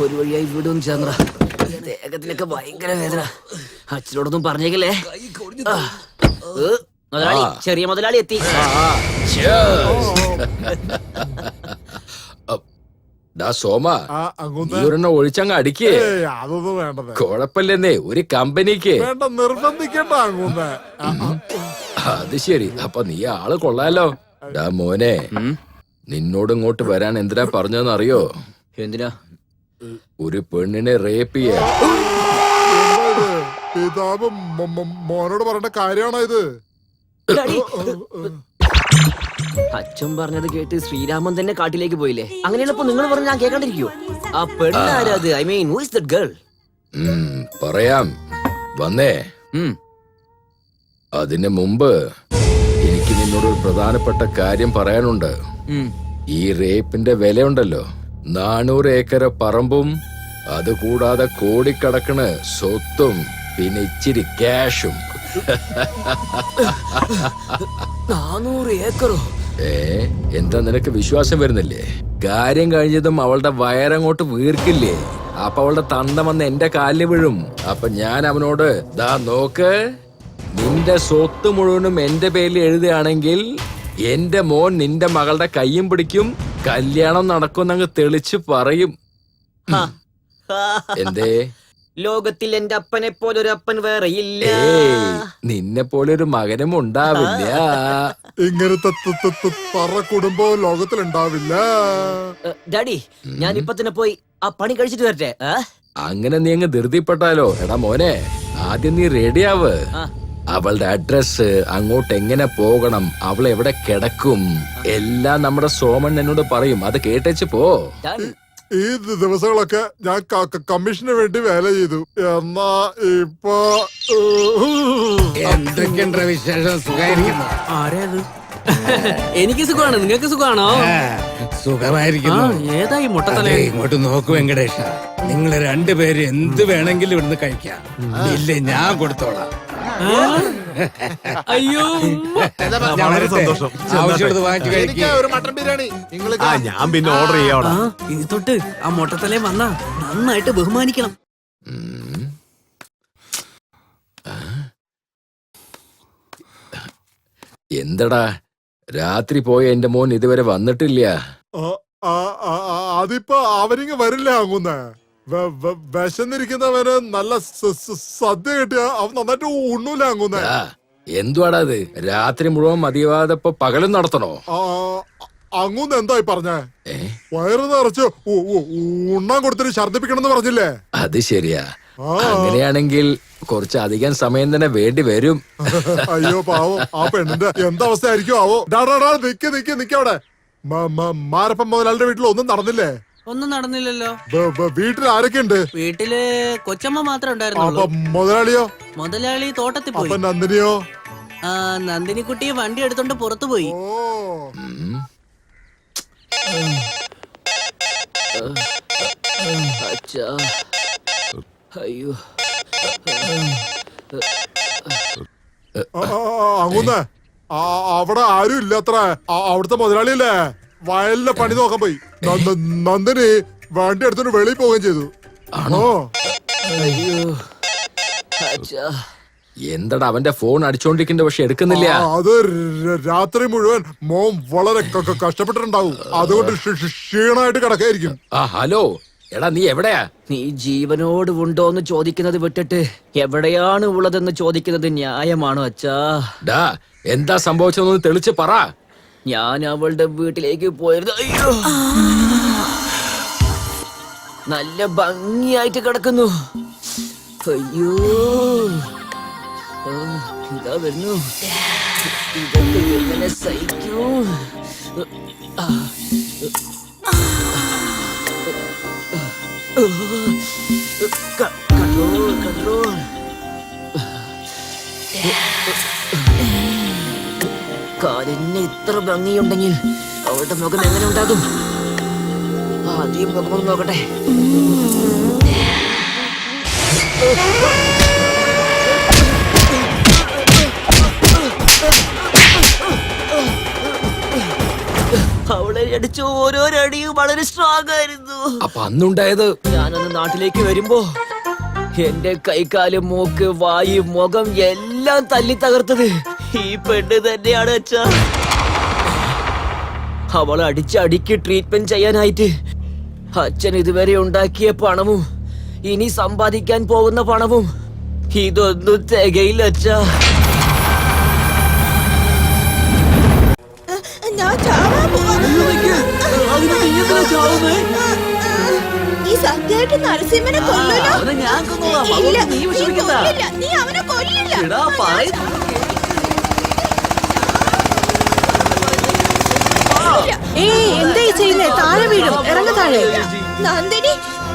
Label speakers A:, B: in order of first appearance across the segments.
A: ഒരു വഴിയായി വിടും ചന്ദ്ര. ദേഹത്തിലൊക്കെ ഭയങ്കര വേദന. അച്ഛനോടൊന്നും പറഞ്ഞേക്കല്ലേ. മുതലാളി, ചെറിയ മുതലാളി എത്തി.
B: സോമ, ഒരെണ്ണം ഒഴിച്ചങ്ങ് അടിക്കേ.
C: അതൊന്നും വേണ്ടത്.
B: കുഴപ്പമില്ലെന്നേ, ഒരു കമ്പനിക്ക്.
C: നിർബന്ധിക്കണ്ട.
B: അത് ശരി. അപ്പൊ നീ ആള് കൊള്ളാലോ. ഡാ മോനെ, നിന്നോട് ഇങ്ങോട്ട് വരാൻ എന്തിനാ പറഞ്ഞതെന്ന് അറിയോ?
A: എന്തിനാ?
B: ഒരു പെണ്ണിനെ റേപ്പ് ചെയ്യാൻ.
C: പിതാവ് മോനോട് പറയേണ്ട കാര്യമാണോ ഇത്?
A: അച്ഛൻ പറഞ്ഞത് കേട്ട് ശ്രീരാമൻ തന്നെ കാട്ടിലേക്ക് പോയില്ലേ? അങ്ങനെയുള്ളപ്പോ നിങ്ങൾ പറഞ്ഞ ഞാൻ കേൾക്കാണ്ടിരിക്കോ? ആ പെണ്ണാരത്? I mean, who is that girl?
B: പറയാം, വന്നേ. അതിന് മുമ്പ് എനിക്ക് നിന്നോട് ഒരു പ്രധാനപ്പെട്ട കാര്യം പറയാനുണ്ട്. ഈ റേപ്പിന്റെ വിലയുണ്ടല്ലോ, 400 ഏക്കർ പറമ്പും അതുകൂടാതെ കോടിക്കണക്കിന് സ്വത്തും പിന്നെ ഇച്ചിരി ക്യാഷും.
A: 400 ഏക്കറോ?
B: എന്താ നിനക്ക് വിശ്വാസം വരുന്നില്ലേ? കാര്യം കഴിഞ്ഞതും അവളുടെ വയറങ്ങോട്ട് വീർക്കില്ലേ? അപ്പൊ അവളുടെ തന്ത വന്ന് എന്റെ കാലിൽ വീഴും. അപ്പൊ ഞാൻ അവനോട്, ദാ നോക്ക്, നിന്റെ സ്വത്ത് മുഴുവനും എന്റെ പേരിൽ എഴുതുകയാണെങ്കിൽ എന്റെ മോൻ നിന്റെ മകളുടെ കയ്യും പിടിക്കും, കല്യാണം നടക്കുമെന്നങ്ങ് തെളിച്ച് പറയും. എന്തേ?
A: ലോകത്തിൽ എന്റെ അപ്പനെ പോലൊരു അപ്പൻ വേറെ ഇല്ല.
B: നിന്നെ പോലെ ഒരു മകനും ഉണ്ടാവില്ല.
C: ഇങ്ങനത്തെ കുടുംബം ലോകത്തിൽ ഉണ്ടാവില്ല.
A: ഡാഡി, ഞാൻ ഇപ്പൊ തന്നെ പോയി ആ പണി കഴിച്ചിട്ട് വരട്ടെ.
B: അങ്ങനെ നീ അങ്ങ് ധൃതിപ്പെട്ടാലോ? എടാ മോനെ, ആദ്യം നീ റെഡിയാവ്. അവളുടെ അഡ്രസ്, അങ്ങോട്ട് എങ്ങനെ പോകണം, അവൾ എവിടെ കിടക്കും, എല്ലാം നമ്മുടെ സോമൻ എന്നോട് പറയും. അത് കേട്ടേച്ച് പോ.
C: ഈ ദിവസങ്ങളൊക്കെ ഞാൻ കമ്മീഷന് വേണ്ടി വേല ചെയ്തു. എന്നാ ഇപ്പൊ
D: എന്തൊക്കെയുണ്ട് വിശേഷം? സുഖമായിരിക്കുന്നു.
E: ആരേത്? എനിക്ക് സുഖമാണ്. നിങ്ങൾക്ക് സുഖമാണോ?
D: സുഖമായിരിക്കുന്നു.
E: ഏതായി മുട്ടത്തല?
D: ഇങ്ങോട്ട് നോക്കൂ വെങ്കടേഷ, നിങ്ങൾ രണ്ടുപേരും എന്ത് വേണമെങ്കിലും ഇവിടുന്ന് കഴിക്കാം. ഇല്ലേ, ഞാൻ കൊടുത്തോളാം.
E: അയ്യോ,
D: വളരെ സന്തോഷം. ആവശ്യമുള്ളത് വാങ്ങിച്ചു കഴിക്കാം.
C: ഒരു മട്ടൻ ബിരിയാണി.
F: ഞാൻ പിന്നെ ഓർഡർ ചെയ്യാം.
E: ഇനി തൊട്ട് ആ മുട്ടത്തലേ വന്നാ നന്നായിട്ട് ബഹുമാനിക്കണം.
B: എന്തടാ, രാത്രി പോയ എന്റെ മോൻ ഇതുവരെ വന്നിട്ടില്ല?
C: അതിപ്പോ അവരിങ്ങ് വരില്ല. അങ്ങുന്ന വിശന്നിരിക്കുന്നവന് നല്ല സദ്യ കിട്ടിയ അവൻ നന്നായിട്ട് ഉണ്ണൂല. അങ്ങുന്ന
B: എന്തുവാടാ അത്? രാത്രി മുഴുവൻ മതിയാവാതെ പകലും നടത്തണോ?
C: അങ്ങുന്ന് എന്തായി പറഞ്ഞേ? വയറ് നിറച്ച് ഉണ്ണാൻ കൊടുത്തിട്ട് ഛർദിപ്പിക്കണമെന്ന് പറഞ്ഞില്ലേ?
B: അത് ശരിയാ. അങ്ങനെയാണെങ്കിൽ കുറച്ച് അധികം സമയം തന്നെ വേണ്ടി വരും.
C: അയ്യോ പാവം, ആ പെണ്ണിന്റെ എന്താവസ്ഥ ആയിരിക്കും ആവോ. നിക്കവിടെ. മാരപ്പൻ മുതലാളിയുടെ വീട്ടിൽ ഒന്നും നടന്നില്ലേ?
E: ഒന്നും നടന്നില്ലല്ലോ.
C: വീട്ടിൽ ആരൊക്കെ ഉണ്ട്?
E: വീട്ടില് കൊച്ചമ്മ മാത്രമേ ഉണ്ടായിരുന്നുള്ളൂ.
C: മുതലാളിയോ?
E: മുതലാളി തോട്ടത്തിൽ പോയി.
C: നന്ദിനിയോ?
E: നന്ദിനിക്കുട്ടി വണ്ടി എടുത്തോണ്ട് പുറത്തു പോയി.
A: അയ്യോ,
C: അങ്ങുന്നേ, അവിടെ ആരും ഇല്ലത്ര. അവിടുത്തെ മുതലാളിയല്ലേ വയലിലെ പണി നോക്കാൻ പോയി. നന്ദിനി വണ്ടി എടുത്തോണ്ട് വെളിയിൽ പോവുകയും ചെയ്തു.
B: ആണോ? എന്തടാ, അവന്റെ ഫോൺ അടിച്ചോണ്ടിരിക്കണ്ട, പക്ഷെ എടുക്കുന്നില്ല.
C: അത് രാത്രി മുഴുവൻ മോൻ വളരെ കഷ്ടപ്പെട്ടിട്ടുണ്ടാവും. അതുകൊണ്ട് ക്ഷീണമായിട്ട് കിടക്കായിരിക്കും.
B: ഹലോ, എടാ നീ എവിടെയാ?
A: നീ ജീവനോട് ഉണ്ടോന്ന് ചോദിക്കുന്നത് വിട്ടിട്ട് എവിടെയാണ് ഉള്ളതെന്ന് ചോദിക്കുന്നത് ന്യായമാണോ അച്ഛാ?
B: ഡാ, എന്താ സംഭവിച്ചതെന്ന് തെളിച്ച് പറ.
A: ഞാൻ അവളുടെ വീട്ടിലേക്ക് പോയിരുന്നു. അയ്യോ, നല്ല ഭംഗിയായിട്ട് കിടക്കുന്നു. അയ്യോ, ഇതാ വരുന്നു. ഇതൊക്കെ എങ്ങനെ സഹിക്കൂ? കൺട്രോൾ. കാലിന് ഇത്ര ഭംഗിയുണ്ടെങ്കിൽ അവളുടെ മുഖം എങ്ങനെ ഉണ്ടാകും? ആദ്യം മുഖം നോക്കട്ടെ. അവളെ അടിച്ച ഓരോരടിയും വളരെ സ്ട്രോങ് ആയിരുന്നു.
B: അപ്പൊ അന്നുണ്ടായത്
A: ഞാനന്ന് നാട്ടിലേക്ക് വരുമ്പോ എന്റെ കൈകാല്, മൂക്ക്, വായു, മുഖം എല്ലാം തല്ലി തകർത്തത് ഈ പെണ്ണ് തന്നെയാണ് അച്ഛാ. അവൾ അടിക്ക് ട്രീറ്റ്മെന്റ് ചെയ്യാനായിട്ട് അച്ഛൻ ഇതുവരെ ഉണ്ടാക്കിയ പണവും ഇനി സമ്പാദിക്കാൻ പോകുന്ന പണവും ഇതൊന്നും തികയില്ല അച്ഛാ.
G: ഞാൻ ചാവാൻ പോവാ. നീ സത്യമായിട്ട് നരസിംഹനെ കൊല്ലൂലോ?
A: ഞാൻ കൊന്നോളാം.
G: ഇല്ല,
A: നീ
G: നീ
A: വിഷമിക്കണ്ട.
G: കൊല്ലില്ല. നീ അവനെ കൊല്ലില്ല.
A: എടാ, പറയുന്നത്
H: എന്തായി ചെയ്യുന്നേ? താഴെ വീഴും, ഇറങ്ങ താഴെ.
G: നന്ദിനി,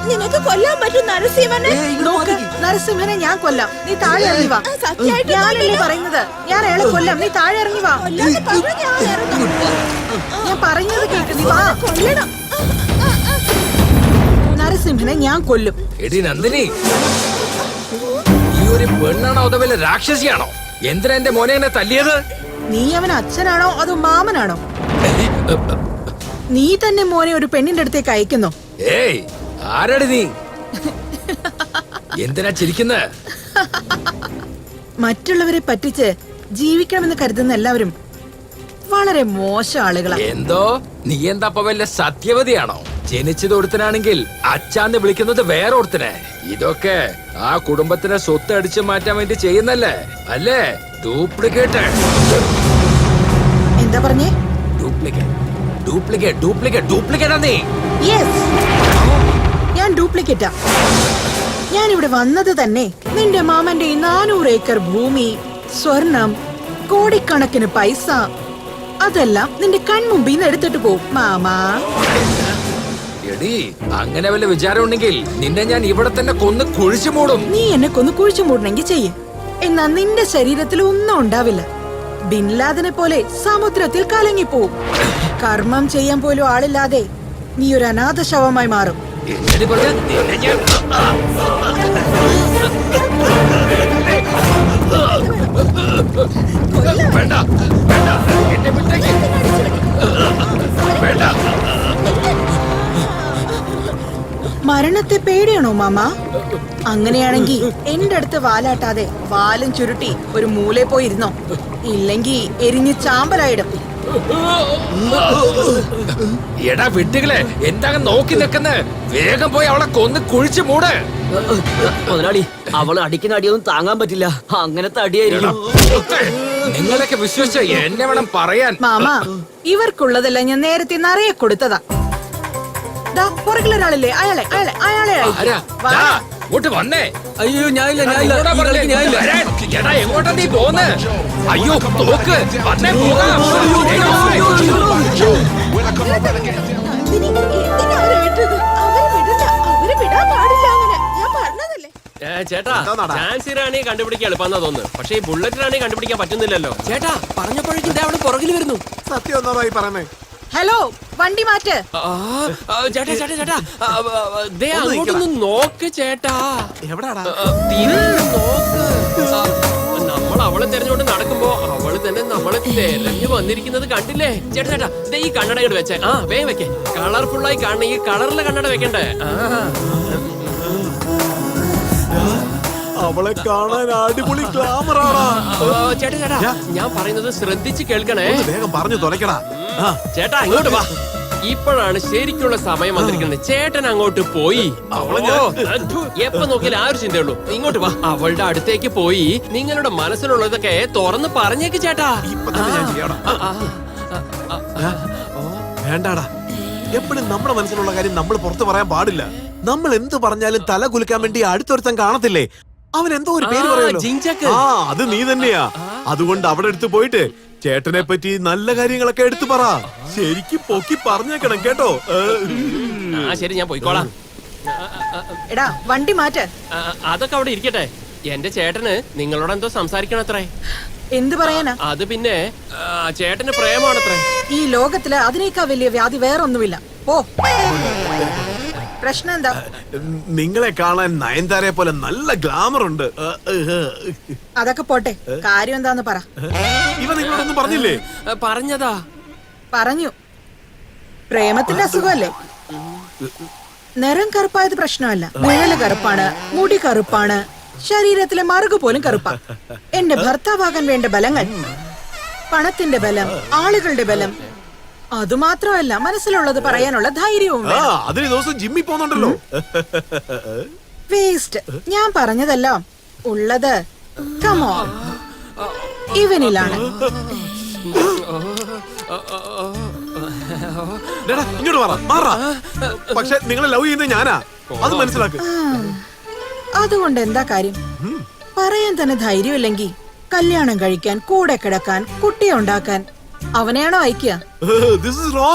G: നിനക്ക് കൊല്ലാൻ പറ്റും നരസിംഹനെ?
H: നോക്ക്, നരസിംഹനെ ഞാൻ കൊല്ലാം, നീ താഴെ ഇറങ്ങി വാ.
G: സത്യമായിട്ട്
H: ഞാനല്ലേ പറയുന്നത്, ഞാൻ അയാളെ കൊല്ലാം, നീ താഴെ ഇറങ്ങി വാ.
G: കൊല്ലാന്ന് പറഞ്ഞാ ഞാൻ ഇറങ്ങും.
H: ഞാൻ പറയുന്നത് കേക്ക്, നീ വാ.
G: കൊല്ലണം.
H: നരസിംഹനെ ഞാൻ കൊല്ലും.
B: എടി നന്ദിനി, ഈ ഒരു പെണ്ണാണോ അതോ വല്ല രാക്ഷസിയാണോ? എന്തിനാ എന്റെ മോനെ എന്നെ തല്ലിയത്?
H: നീ അവൻ അച്ഛനാണോ അതോ മാമനാണോ? നീ തന്നെ മോനെ ഒരു പെണ്ണിന്റെ അടുത്തേക്ക് അയക്കുന്നോ?
B: ഏയ്, ആരാടി നീ? എന്തിനാ ചിരിക്കുന്ന?
H: മറ്റുള്ളവരെ പറ്റിച്ച് ജീവിക്കണമെന്ന് കരുതുന്ന എല്ലാവരും വളരെ മോശം ആളുകളാണ്.
B: എന്തോ നീ എന്താ അപ്പൊ വല്ല സത്യവതിയാണോ? ജനിച്ചത് ഒരുത്തനാണെങ്കിൽ അച്ഛാന്ന് വിളിക്കുന്നത് വേറെ ഒരുത്തനെ. ഇതൊക്കെ ആ കുടുംബത്തിനെ സ്വത്ത് അടിച്ചു മാറ്റാൻ വേണ്ടി ചെയ്യുന്നല്ലേ അല്ലേ? ഡ്യൂപ്ലിക്കേറ്റ്.
H: എന്താ പറഞ്ഞേ?
B: ഡ്യൂപ്ലിക്കേറ്റ് ഡ്യൂപ്ലിക്കേറ്റ് ഡ്യൂപ്ലിക്കേറ്റ് ഡ്യൂപ്ലിക്കേറ്റ് നീ.
H: യെസ്, ഞാൻ ഡ്യൂപ്ലിക്കേറ്റാ. ഞാൻ ഇവിടെ വന്നത് തന്നെ നിന്റെ മാമന്റെ 400 ഏക്കർ ഭൂമി, സ്വർണം, കോടിക്കണക്കിന് പൈസ അതെല്ലാം നിന്റെ കൺമുമ്പിൽ നിന്ന് എടുത്തിട്ട് പോവും മാമാ.
B: എടി, അങ്ങനെ വല്ല വിചാരം ഉണ്ടെങ്കിൽ നിന്നെ ഞാൻ ഇവിടെ തന്നെ കൊന്ന് കുഴിച്ചു മൂടും.
H: നീ എന്നെ കൊന്നു കുഴിച്ചു മൂടണമെങ്കിൽ ചെയ്യ്. എന്നാ നിന്റെ ശരീരത്തിൽ ഒന്നും ഉണ്ടാവില്ല. ബിൻലാദനെ പോലെ സമുദ്രത്തിൽ കലങ്ങിപ്പോവും. കർമ്മം ചെയ്യാൻ പോലും ആളില്ലാതെ നീ ഒരു അനാഥ ശവമായി മാറും.
B: എന്നടി പറഞ്ഞ നിന്നെ ഞാൻ വേണ്ട വേണ്ട, എന്നെ വിട്ടേക്ക്. വേണ്ട.
H: മരണത്തെ പേടിയാണോ മാമ? അങ്ങനെയാണെങ്കിൽ എന്റെ അടുത്ത് വാലാട്ടാതെ വാലും ചുരുട്ടി ഒരു മൂലയിൽ പോയി ഇരുന്നോ. ഇല്ലെങ്കി എരിഞ്ഞ് ചാമ്പലായിടും.
B: എടാ വിട്ടുകളെ, എന്താ നോക്കി നിൽക്കുന്ന? വേഗം പോയി അവളെ കൊന്ന് കുഴിച്ചു മൂട്.
A: മുതലാളി, അവള് അടിക്കുന്ന അടിയൊന്നും താങ്ങാൻ പറ്റില്ല. അങ്ങനത്തെ അടിയായിരിക്കും.
B: നിങ്ങളൊക്കെ വിശ്വസിച്ച എന്നെ വേണം പറയാൻ.
H: മാമ, ഇവർക്കുള്ളതെല്ലാം ഞാൻ നേരത്തെ നിറയെ കൊടുത്തതാ. ദാ പുറകിലൊരാളില്ലേ, അയാളെ അയാളെ അയാളെ
B: ആരാ?
H: അയക്ക്. വാ.
B: ദാ, ഇങ്ങോട്ട് വന്നേ.
E: അയ്യോ, ഞാനില്ല.
B: എങ്ങോട്ടാ പറഞ്ഞേ? വരാൻ. എടാ, എങ്ങോട്ടാ നീ പോന്ന്? അയ്യോ, തോക്ക്. വന്നേ, പോകാം.
G: നന്ദിനി, എന്തിനാ അവരെ വിട്ടത്? അവരെ വിടില്ല. അവരെ വിടാൻ പാടില്ല അങ്ങനെ. ഞാൻ പറഞ്ഞതല്ലേ.
I: ചേട്ടാ, ചാൻസി റാണി കണ്ടുപിടിക്കാൻ എളുപ്പമെന്നാ തോന്നുന്നു. പക്ഷേ ഈ ബുള്ളറ്റ് റാണി കണ്ടുപിടിക്കാൻ പറ്റുന്നില്ലല്ലോ.
E: ചേട്ടാ, പറഞ്ഞപ്പോഴേക്കും ദേ അവള് പുറകിൽ വരുന്നു.
F: സത്യം ഒന്നായി പറഞ്ഞേ.
H: ഹലോ, വണ്ടി മാറ്റ്.
I: ചേട്ടാ ചേട്ടാ ചേട്ടാ, ദേ അങ്ങോട്ടൊന്ന് നോക്ക് ചേട്ടാ.
F: എവിടാടാ?
I: തിരിഞ്ഞ് നോക്ക്. നമ്മൾ അവളെ തെരഞ്ഞുകൊണ്ട് നടക്കുമ്പോ അവള് തന്നെ നമ്മളെ തെരഞ്ഞു വന്നിരിക്കുന്നത് കണ്ടില്ലേ? ചേട്ടാ ചേട്ടാ, ദേ ഈ കണ്ണട ഇങ്ങോട്ട് വെച്ചേ. വേഗം വെക്കേ. കളർഫുൾ ആയി കാണണ ഈ കളറിലെ കണ്ണട വെക്കണ്ടേ?
F: അവളെ കാണാൻ അടിപൊളി ഗ്ലാമറാടാ.
I: ചേട്ടാ ചേട്ടാ, ഞാൻ പറയുന്നത് ശ്രദ്ധിച്ച് കേൾക്കണേ.
F: വേഗം പറഞ്ഞു തുലക്കടാ.
I: ചേട്ടാ ഇങ്ങോട്ട് വാ. ഇപ്പോഴാണ് ശരിക്കുള്ള സമയം വന്നിരിക്കുന്നത്. ചേട്ടൻ അങ്ങോട്ട് പോയി. എപ്പോ നോക്കിയാലും ആ ഒരു ചിന്തയുള്ളൂ. ഇങ്ങോട്ട് വാ. അവളുടെ അടുത്തേക്ക് പോയി നിങ്ങളുടെ മനസ്സിലുള്ളതൊക്കെ തുറന്ന് പറഞ്ഞേക്ക് ചേട്ടാ.
F: വേണ്ടാടാ, എപ്പോഴും നമ്മുടെ മനസ്സിലുള്ള കാര്യം നമ്മൾ പുറത്തു പറയാൻ പാടില്ല. നമ്മൾ എന്ത് പറഞ്ഞാലും തല കുലുക്കാൻ വേണ്ടി അടുത്തൊരുത്തൻ കാണത്തില്ലേ? അവൻ എന്തോ ഒരു പേര് പറയുമല്ലോ.
I: ജിഞ്ചക്ക്.
F: അത് നീ തന്നെയാ. അതുകൊണ്ട് അവിടെ എടുത്ത് പോയിട്ട് ചേട്ടനെ പറ്റി നല്ല കാര്യങ്ങളൊക്കെ എടുത്തു പറ. ശരിക്കും പൊക്കി പറഞ്ഞേക്കണം കേട്ടോ.
I: ശരി, ഞാൻ പോയിക്കോളാം.
H: എടാ, വണ്ടി മാറ്റ്.
I: അതൊക്കെ അവിടെ ഇരിക്കട്ടെ. എന്റെ ചേട്ടന് നിങ്ങളോട് എന്തോ സംസാരിക്കണത്രേ.
H: എന്ത് പറയാനാ?
I: അത് പിന്നെ ചേട്ടന് പ്രേമാണത്രേ.
H: ഈ ലോകത്തില് അതിനേക്കാൾ വലിയ വ്യാധി വേറൊന്നുമില്ല. പോ. പ്രശ്നം എന്താ?
F: നിങ്ങളെ കാണാൻ നയൻതാരയെ പോലെ നല്ല ഗ്ലാമർ ഉണ്ട്.
H: അതൊക്കെ പോട്ടെ, കാര്യം എന്താന്ന് പറ.
F: ഇവ നിങ്ങളോടൊന്നും പറഞ്ഞില്ലേ?
I: പറഞ്ഞതാ.
H: പറഞ്ഞു. പ്രേമത്തിന്റെ അസുഖമല്ലേ? നിറം കറുപ്പായത് പ്രശ്നമല്ല. നിഴല് കറുപ്പാണ്, മുടി കറുപ്പാണ്, ശരീരത്തിലെ മറുകു പോലും കറുപ്പാ. എന്റെ ഭർത്താവാകാൻ വേണ്ട ബലങ്ങൾ, പണത്തിന്റെ ബലം, ആളുകളുടെ ബലം, അതുമാത്രമല്ല മനസ്സിലുള്ളത് പറയാനുള്ള ധൈര്യവും
F: ആ അതിന് ദിവസം ജിമ്മിൽ പോകുന്നുണ്ടല്ലോ.
H: വേസ്റ്റ്. ഞാൻ പറഞ്ഞതെല്ലാം ഉള്ളത് കമോൺ ഇവനിലാണ്.
F: ഡേടാ, ഇങ്ങോട്ട് മാറാ. പക്ഷെ നിങ്ങളെ ലവ് ചെയ്യുന്നത് ഞാനാ, അത് മനസ്സിലാക്ക്.
H: അതുകൊണ്ട് എന്താ കാര്യം? പറയാൻ തന്നെ ധൈര്യമില്ലെങ്കിൽ കല്യാണം കഴിക്കാൻ, കൂടെ കിടക്കാൻ, കുട്ടിയെ ഉണ്ടാക്കാൻ അവനെയാണോ അയക്കുക?
F: This is wrong.